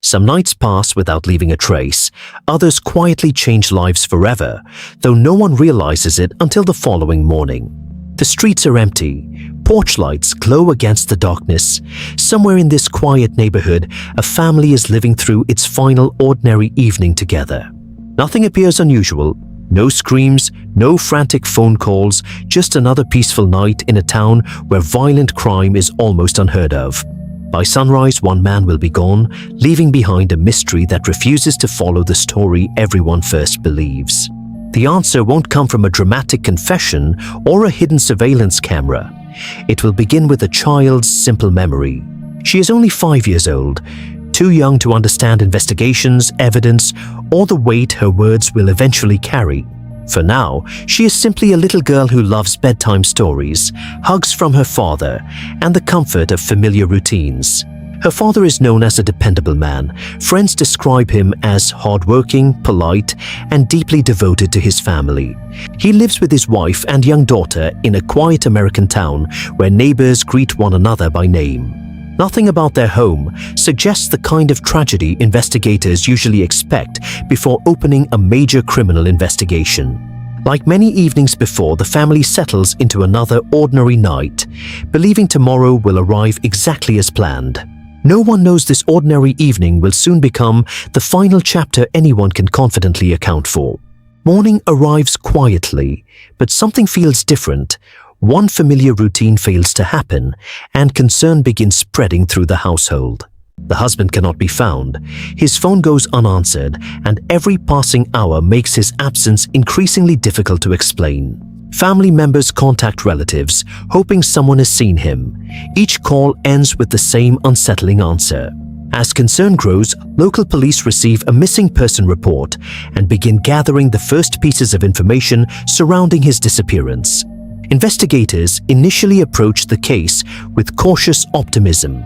Some nights pass without leaving a trace, others quietly change lives forever, though no one realizes it until the following morning. The streets are empty, porch lights glow against the darkness. Somewhere in this quiet neighborhood, a family is living through its final ordinary evening together. Nothing appears unusual. No screams, no frantic phone calls, just another peaceful night in a town where violent crime is almost unheard of. By sunrise, one man will be gone, leaving behind a mystery that refuses to follow the story everyone first believes. The answer won't come from a dramatic confession or a hidden surveillance camera. It will begin with a child's simple memory. She is only 5 years old, too young to understand investigations, evidence, or the weight her words will eventually carry. For now, she is simply a little girl who loves bedtime stories, hugs from her father, and the comfort of familiar routines. Her father is known as a dependable man. Friends describe him as hardworking, polite, and deeply devoted to his family. He lives with his wife and young daughter in a quiet American town where neighbors greet one another by name. Nothing about their home suggests the kind of tragedy investigators usually expect before opening a major criminal investigation. Like many evenings before, the family settles into another ordinary night, believing tomorrow will arrive exactly as planned. No one knows this ordinary evening will soon become the final chapter anyone can confidently account for. Morning arrives quietly, but something feels different. One familiar routine fails to happen, and concern begins spreading through the household. The husband cannot be found, his phone goes unanswered, and every passing hour makes his absence increasingly difficult to explain. Family members contact relatives, hoping someone has seen him. Each call ends with the same unsettling answer. As concern grows, local police receive a missing person report and begin gathering the first pieces of information surrounding his disappearance. Investigators initially approach the case with cautious optimism.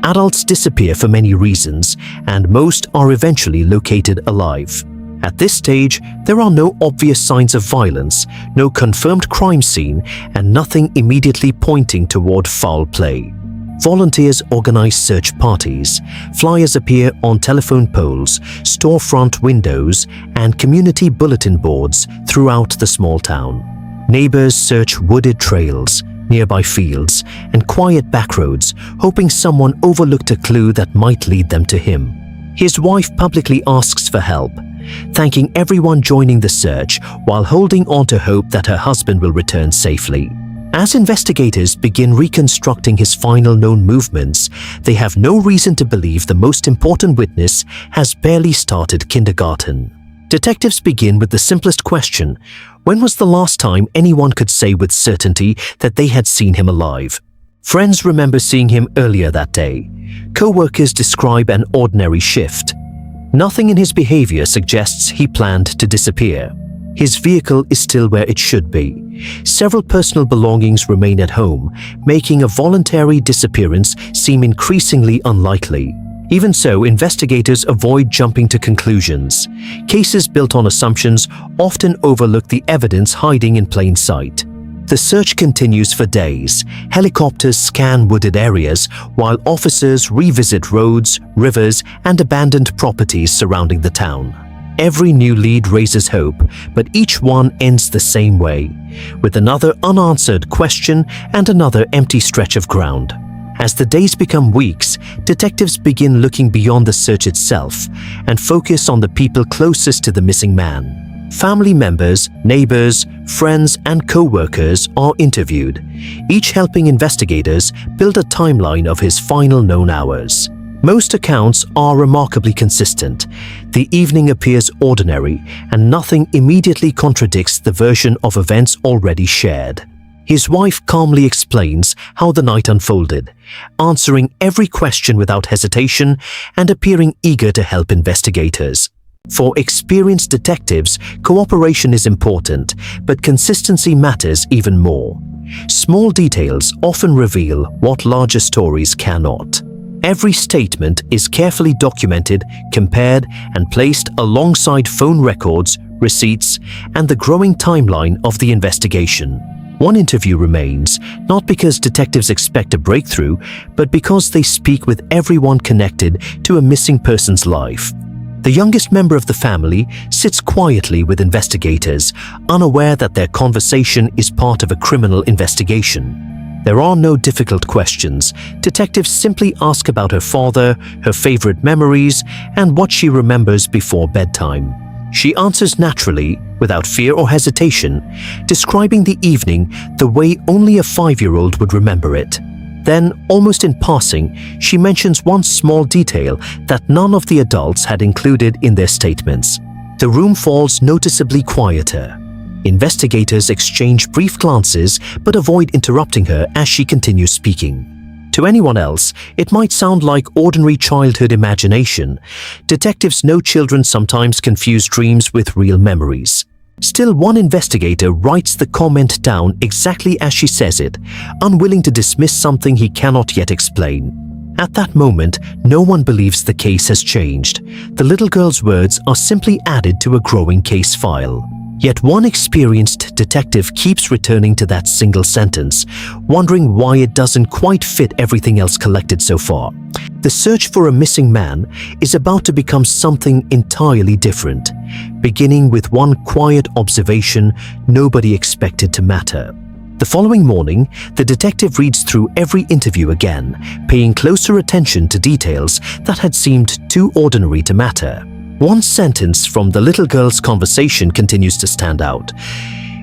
Adults disappear for many reasons, and most are eventually located alive. At this stage, there are no obvious signs of violence, no confirmed crime scene, and nothing immediately pointing toward foul play. Volunteers organize search parties. Flyers appear on telephone poles, storefront windows, and community bulletin boards throughout the small town. Neighbors search wooded trails, nearby fields, and quiet backroads, hoping someone overlooked a clue that might lead them to him. His wife publicly asks for help, thanking everyone joining the search while holding on to hope that her husband will return safely. As investigators begin reconstructing his final known movements, they have no reason to believe the most important witness has barely started kindergarten. Detectives begin with the simplest question: when was the last time anyone could say with certainty that they had seen him alive? Friends remember seeing him earlier that day. Co-workers describe an ordinary shift. Nothing in his behavior suggests he planned to disappear. His vehicle is still where it should be. Several personal belongings remain at home, making a voluntary disappearance seem increasingly unlikely. Even so, investigators avoid jumping to conclusions. Cases built on assumptions often overlook the evidence hiding in plain sight. The search continues for days. Helicopters scan wooded areas, while officers revisit roads, rivers, and abandoned properties surrounding the town. Every new lead raises hope, but each one ends the same way, with another unanswered question and another empty stretch of ground. As the days become weeks, detectives begin looking beyond the search itself and focus on the people closest to the missing man. Family members, neighbors, friends, and co-workers are interviewed, each helping investigators build a timeline of his final known hours. Most accounts are remarkably consistent. The evening appears ordinary, and nothing immediately contradicts the version of events already shared. His wife calmly explains how the night unfolded, answering every question without hesitation and appearing eager to help investigators. For experienced detectives, cooperation is important, but consistency matters even more. Small details often reveal what larger stories cannot. Every statement is carefully documented, compared, and placed alongside phone records, receipts, and the growing timeline of the investigation. One interview remains, not because detectives expect a breakthrough, but because they speak with everyone connected to a missing person's life. The youngest member of the family sits quietly with investigators, unaware that their conversation is part of a criminal investigation. There are no difficult questions. Detectives simply ask about her father, her favorite memories, and what she remembers before bedtime. She answers naturally, without fear or hesitation, describing the evening the way only a 5-year-old would remember it. Then, almost in passing, she mentions one small detail that none of the adults had included in their statements. The room falls noticeably quieter. Investigators exchange brief glances but avoid interrupting her as she continues speaking. To anyone else, it might sound like ordinary childhood imagination. Detectives know children sometimes confuse dreams with real memories. Still, one investigator writes the comment down exactly as she says it, unwilling to dismiss something he cannot yet explain. At that moment, no one believes the case has changed. The little girl's words are simply added to a growing case file. Yet one experienced detective keeps returning to that single sentence, wondering why it doesn't quite fit everything else collected so far. The search for a missing man is about to become something entirely different, beginning with one quiet observation nobody expected to matter. The following morning, the detective reads through every interview again, paying closer attention to details that had seemed too ordinary to matter. One sentence from the little girl's conversation continues to stand out.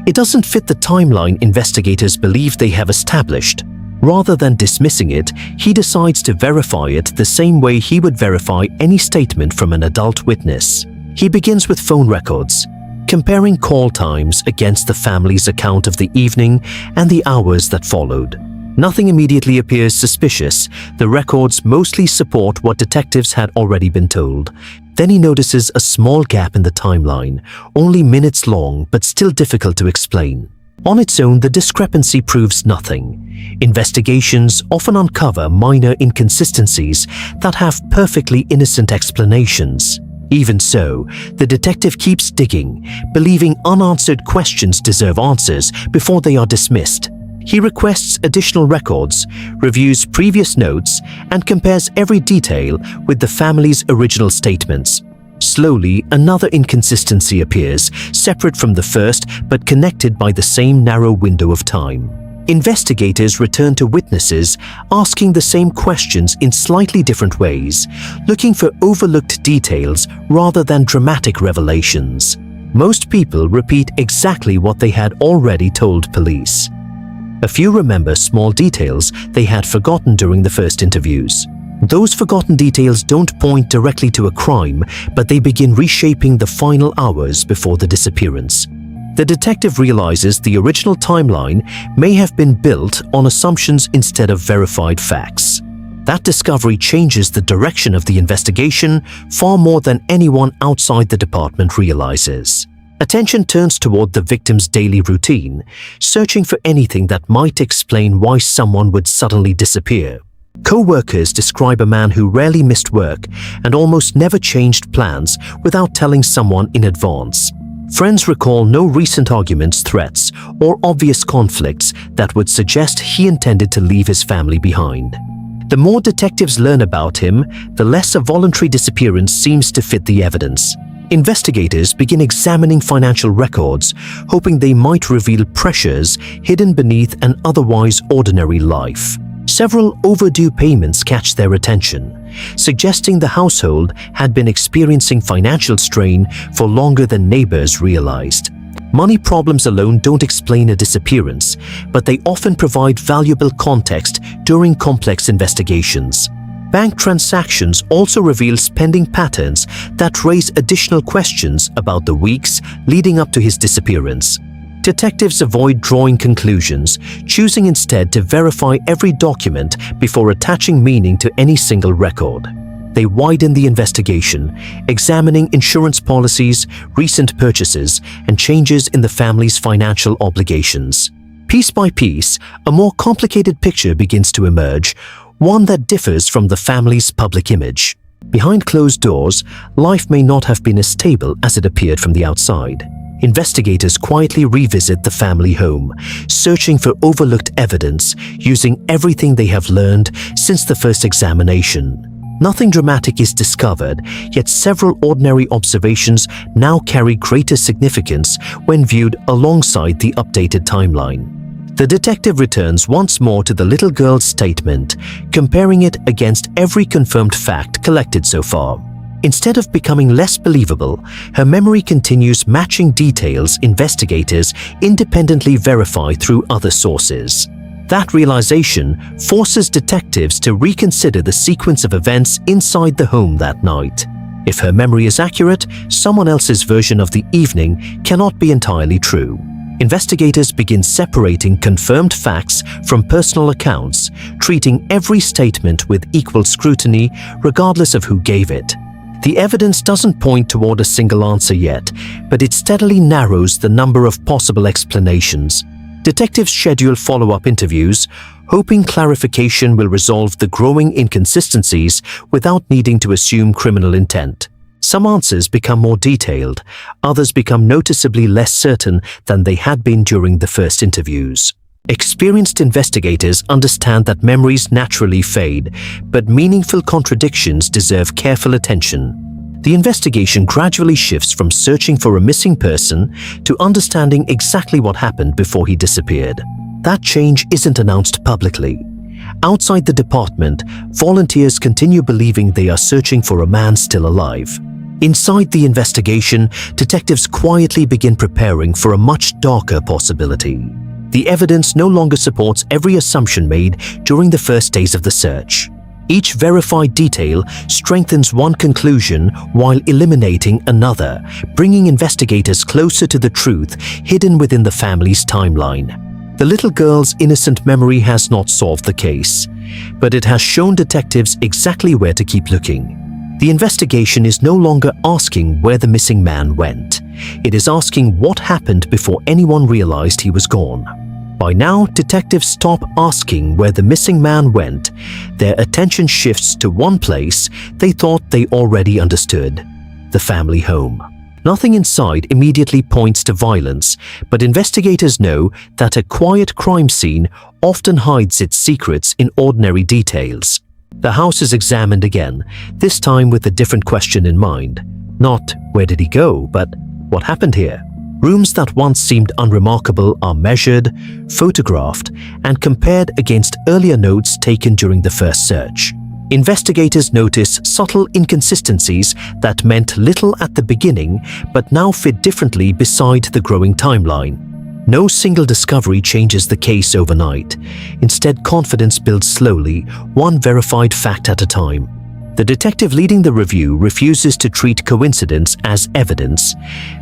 It doesn't fit the timeline investigators believe they have established. Rather than dismissing it, he decides to verify it the same way he would verify any statement from an adult witness. He begins with phone records, comparing call times against the family's account of the evening and the hours that followed. Nothing immediately appears suspicious. The records mostly support what detectives had already been told. Then he notices a small gap in the timeline, only minutes long but still difficult to explain. On its own, the discrepancy proves nothing. Investigations often uncover minor inconsistencies that have perfectly innocent explanations. Even so, the detective keeps digging, believing unanswered questions deserve answers before they are dismissed. He requests additional records, reviews previous notes, and compares every detail with the family's original statements. Slowly, another inconsistency appears, separate from the first but connected by the same narrow window of time. Investigators return to witnesses, asking the same questions in slightly different ways, looking for overlooked details rather than dramatic revelations. Most people repeat exactly what they had already told police. A few remember small details they had forgotten during the first interviews. Those forgotten details don't point directly to a crime, but they begin reshaping the final hours before the disappearance. The detective realizes the original timeline may have been built on assumptions instead of verified facts. That discovery changes the direction of the investigation far more than anyone outside the department realizes. Attention turns toward the victim's daily routine, searching for anything that might explain why someone would suddenly disappear. Co-workers describe a man who rarely missed work and almost never changed plans without telling someone in advance. Friends recall no recent arguments, threats, or obvious conflicts that would suggest he intended to leave his family behind. The more detectives learn about him, the less a voluntary disappearance seems to fit the evidence. Investigators begin examining financial records, hoping they might reveal pressures hidden beneath an otherwise ordinary life. Several overdue payments catch their attention, suggesting the household had been experiencing financial strain for longer than neighbors realized. Money problems alone don't explain a disappearance, but they often provide valuable context during complex investigations. Bank transactions also reveal spending patterns that raise additional questions about the weeks leading up to his disappearance. Detectives avoid drawing conclusions, choosing instead to verify every document before attaching meaning to any single record. They widen the investigation, examining insurance policies, recent purchases, and changes in the family's financial obligations. Piece by piece, a more complicated picture begins to emerge, one that differs from the family's public image. Behind closed doors, life may not have been as stable as it appeared from the outside. investigators quietly revisit the family home, searching for overlooked evidence using everything they have learned since the first examination. Nothing dramatic is discovered, yet several ordinary observations now carry greater significance when viewed alongside the updated timeline. The detective returns once more to the little girl's statement, comparing it against every confirmed fact collected so far. Instead of becoming less believable, her memory continues matching details investigators independently verify through other sources. That realization forces detectives to reconsider the sequence of events inside the home that night. If her memory is accurate, someone else's version of the evening cannot be entirely true. Investigators begin separating confirmed facts from personal accounts, treating every statement with equal scrutiny regardless of who gave it. The evidence doesn't point toward a single answer yet, but it steadily narrows the number of possible explanations. Detectives schedule follow-up interviews, hoping clarification will resolve the growing inconsistencies without needing to assume criminal intent. Some answers become more detailed, others become noticeably less certain than they had been during the first interviews. Experienced investigators understand that memories naturally fade, but meaningful contradictions deserve careful attention. The investigation gradually shifts from searching for a missing person to understanding exactly what happened before he disappeared. That change isn't announced publicly. Outside the department, volunteers continue believing they are searching for a man still alive. Inside the investigation, detectives quietly begin preparing for a much darker possibility. The evidence no longer supports every assumption made during the first days of the search. Each verified detail strengthens one conclusion while eliminating another, bringing investigators closer to the truth hidden within the family's timeline. The little girl's innocent memory has not solved the case, but it has shown detectives exactly where to keep looking. The investigation is no longer asking where the missing man went. It is asking what happened before anyone realized he was gone. By now, detectives stop asking where the missing man went. Their attention shifts to one place they thought they already understood: the family home. Nothing inside immediately points to violence, but investigators know that a quiet crime scene often hides its secrets in ordinary details. The house is examined again, this time with a different question in mind. Not where did he go, but what happened here? Rooms that once seemed unremarkable are measured, photographed, and compared against earlier notes taken during the first search. Investigators notice subtle inconsistencies that meant little at the beginning but now fit differently beside the growing timeline. No single discovery changes the case overnight. Instead, confidence builds slowly, one verified fact at a time. The detective leading the review refuses to treat coincidence as evidence,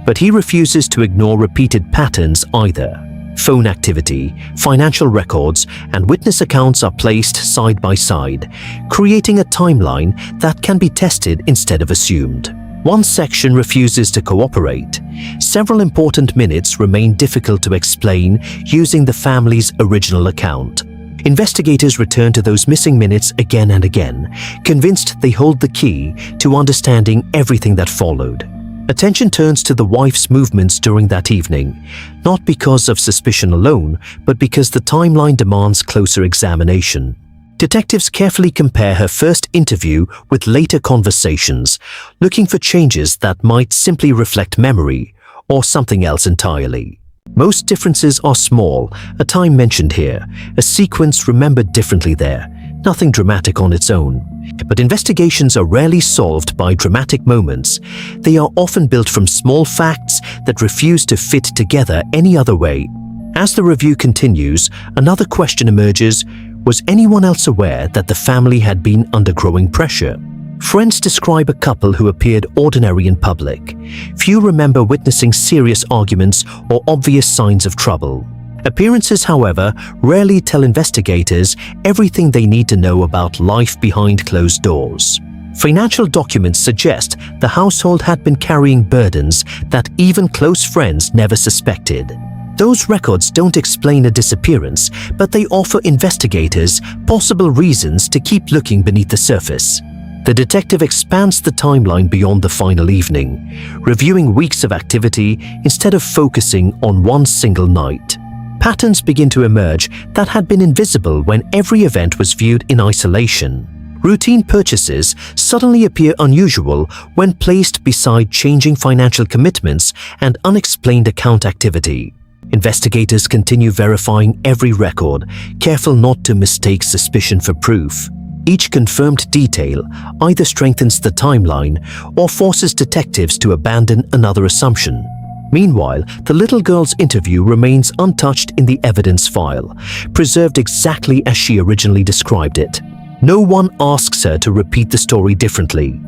but he refuses to ignore repeated patterns either. Phone activity, financial records, and witness accounts are placed side by side, creating a timeline that can be tested instead of assumed. One section refuses to cooperate. Several important minutes remain difficult to explain using the family's original account. Investigators return to those missing minutes again and again, convinced they hold the key to understanding everything that followed. Attention turns to the wife's movements during that evening, not because of suspicion alone, but because the timeline demands closer examination. Detectives carefully compare her first interview with later conversations, looking for changes that might simply reflect memory or something else entirely. Most differences are small, a time mentioned here, a sequence remembered differently there, nothing dramatic on its own. But investigations are rarely solved by dramatic moments. They are often built from small facts that refuse to fit together any other way. As the review continues, another question emerges: was anyone else aware that the family had been under growing pressure? Friends describe a couple who appeared ordinary in public. Few remember witnessing serious arguments or obvious signs of trouble. Appearances, however, rarely tell investigators everything they need to know about life behind closed doors. Financial documents suggest the household had been carrying burdens that even close friends never suspected. Those records don't explain a disappearance, but they offer investigators possible reasons to keep looking beneath the surface. The The detective expands the timeline beyond the final evening, reviewing weeks of activity instead of focusing on one single night. Patterns begin to emerge that had been invisible when every event was viewed in isolation. Routine purchases suddenly appear unusual when placed beside changing financial commitments and unexplained account activity. Investigators continue verifying every record, careful not to mistake suspicion for proof. Each confirmed detail either strengthens the timeline or forces detectives to abandon another assumption. Meanwhile, the little girl's interview remains untouched in the evidence file, preserved exactly as she originally described it. No one asks her to repeat the story differently.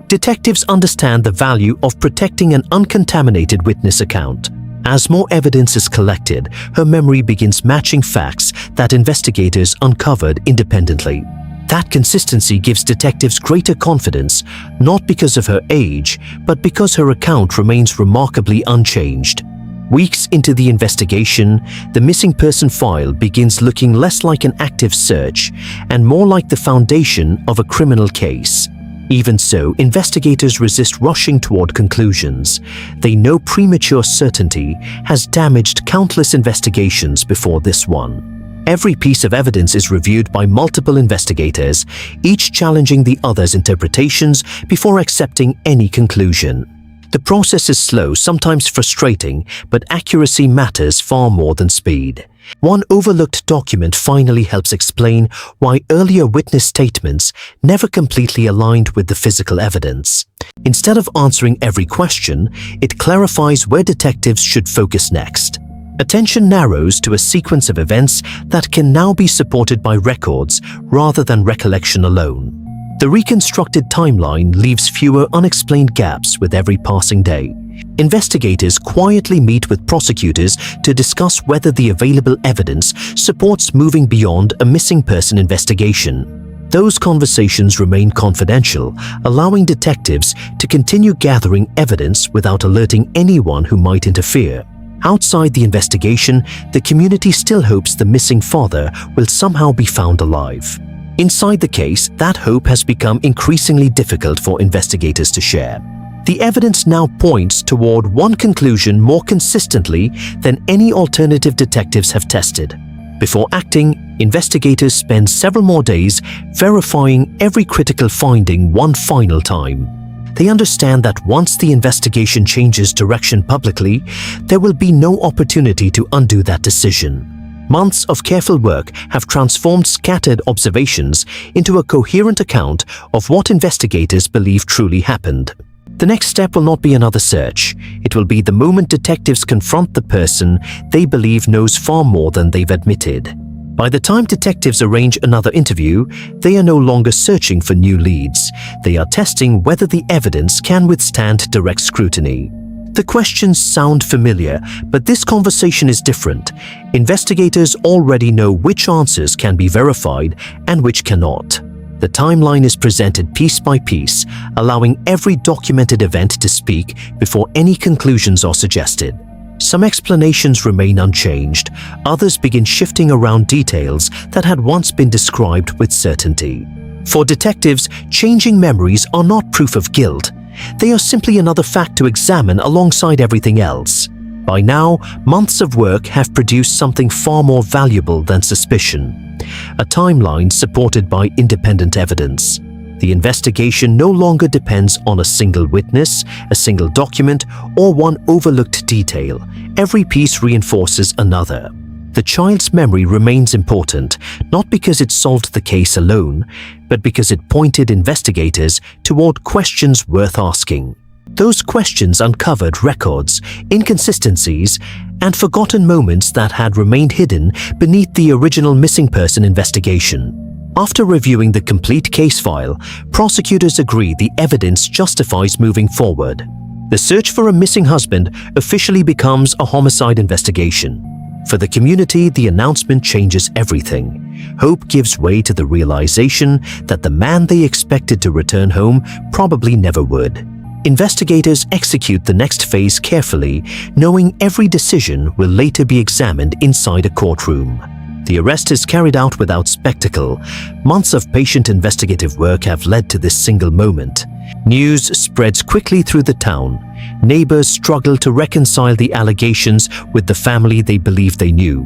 Detectives understand the value of protecting an uncontaminated witness account. As more evidence is collected, her memory begins matching facts that investigators uncovered independently. That consistency gives detectives greater confidence, not because of her age, but because her account remains remarkably unchanged. Weeks into the investigation, the missing person file begins looking less like an active search and more like the foundation of a criminal case. Even so, investigators resist rushing toward conclusions. They know premature certainty has damaged countless investigations before this one. Every piece of evidence is reviewed by multiple investigators, each challenging the other's interpretations before accepting any conclusion. The process is slow, sometimes frustrating, but accuracy matters far more than speed. One overlooked document finally helps explain why earlier witness statements never completely aligned with the physical evidence. Instead of answering every question, it clarifies where detectives should focus next. Attention narrows to a sequence of events that can now be supported by records rather than recollection alone. The reconstructed timeline leaves fewer unexplained gaps with every passing day. Investigators quietly meet with prosecutors to discuss whether the available evidence supports moving beyond a missing person investigation. Those conversations remain confidential, allowing detectives to continue gathering evidence without alerting anyone who might interfere. Outside the investigation, the community still hopes the missing father will somehow be found alive. Inside the case, that hope has become increasingly difficult for investigators to share. The evidence now points toward one conclusion more consistently than any alternative detectives have tested. Before acting, investigators spend several more days verifying every critical finding one final time. They understand that once the investigation changes direction publicly, there will be no opportunity to undo that decision. Months of careful work have transformed scattered observations into a coherent account of what investigators believe truly happened. The next step will not be another search. It will be the moment detectives confront the person they believe knows far more than they've admitted. By the time detectives arrange another interview, they are no longer searching for new leads. They are testing whether the evidence can withstand direct scrutiny. The questions sound familiar, but this conversation is different. Investigators already know which answers can be verified and which cannot. The timeline is presented piece by piece, allowing every documented event to speak before any conclusions are suggested. Some explanations remain unchanged, others begin shifting around details that had once been described with certainty. For detectives, changing memories are not proof of guilt. They are simply another fact to examine alongside everything else. By now, months of work have produced something far more valuable than suspicion: a timeline supported by independent evidence. The investigation no longer depends on a single witness, a single document, or one overlooked detail. Every piece reinforces another. The child's memory remains important, not because it solved the case alone, but because it pointed investigators toward questions worth asking. Those questions uncovered records, inconsistencies, and forgotten moments that had remained hidden beneath the original missing person investigation. After reviewing the complete case file, prosecutors agree the evidence justifies moving forward. The search for a missing husband officially becomes a homicide investigation. For the community, the announcement changes everything. Hope gives way to the realization that the man they expected to return home probably never would. Investigators execute the next phase carefully, knowing every decision will later be examined inside a courtroom. The arrest is carried out without spectacle. Months of patient investigative work have led to this single moment. News spreads quickly through the town. Neighbors struggle to reconcile the allegations with the family they believed they knew.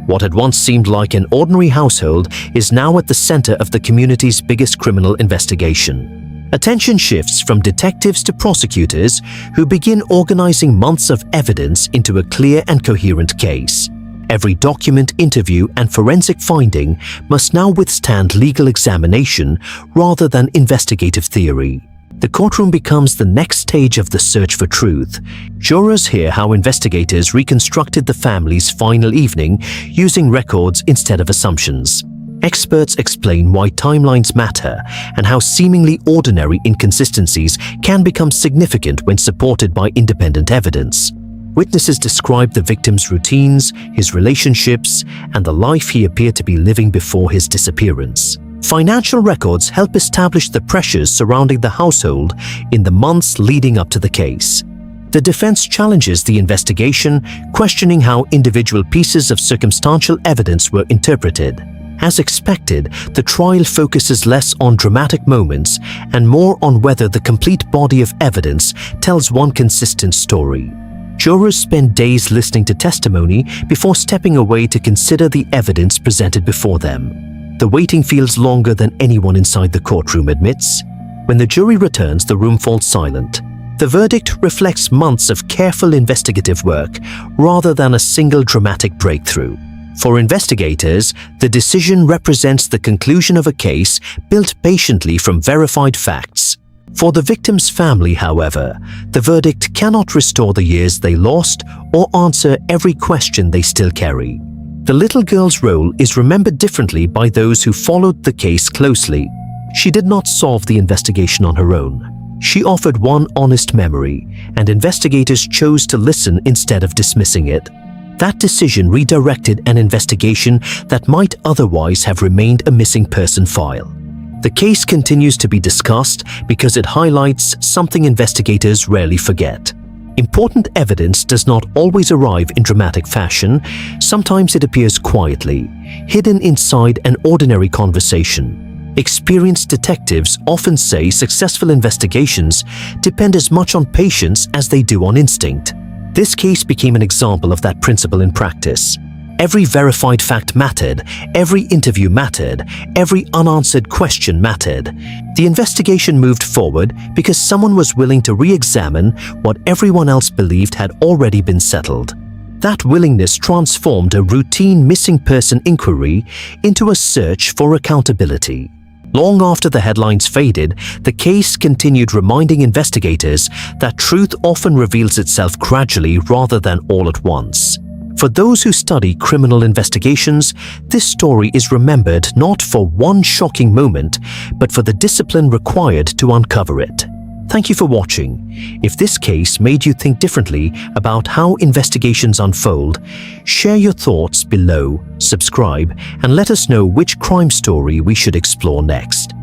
What had once seemed like an ordinary household is now at the center of the community's biggest criminal investigation. Attention shifts from detectives to prosecutors, who begin organizing months of evidence into a clear and coherent case. Every document, interview, and forensic finding must now withstand legal examination rather than investigative theory. The courtroom becomes the next stage of the search for truth. Jurors hear how investigators reconstructed the family's final evening using records instead of assumptions. Experts explain why timelines matter and how seemingly ordinary inconsistencies can become significant when supported by independent evidence. Witnesses describe the victim's routines, his relationships, and the life he appeared to be living before his disappearance. Financial records help establish the pressures surrounding the household in the months leading up to the case. The defense challenges the investigation, questioning how individual pieces of circumstantial evidence were interpreted. As expected, the trial focuses less on dramatic moments and more on whether the complete body of evidence tells one consistent story. Jurors spend days listening to testimony before stepping away to consider the evidence presented before them. The waiting feels longer than anyone inside the courtroom admits. When the jury returns, the room falls silent. The verdict reflects months of careful investigative work rather than a single dramatic breakthrough. For investigators, the decision represents the conclusion of a case built patiently from verified facts. For the victim's family, however, the verdict cannot restore the years they lost or answer every question they still carry. The little girl's role is remembered differently by those who followed the case closely. She did not solve the investigation on her own. She offered one honest memory, and investigators chose to listen instead of dismissing it. That decision redirected an investigation that might otherwise have remained a missing person file. The case continues to be discussed because it highlights something investigators rarely forget. Important evidence does not always arrive in dramatic fashion. Sometimes it appears quietly, hidden inside an ordinary conversation. Experienced detectives often say successful investigations depend as much on patience as they do on instinct. This case became an example of that principle in practice. Every verified fact mattered, every interview mattered, every unanswered question mattered. The investigation moved forward because someone was willing to re-examine what everyone else believed had already been settled. That willingness transformed a routine missing person inquiry into a search for accountability. Long after the headlines faded, the case continued reminding investigators that truth often reveals itself gradually rather than all at once. For those who study criminal investigations, this story is remembered not for one shocking moment, but for the discipline required to uncover it. Thank you for watching. If this case made you think differently about how investigations unfold, share your thoughts below, subscribe, and let us know which crime story we should explore next.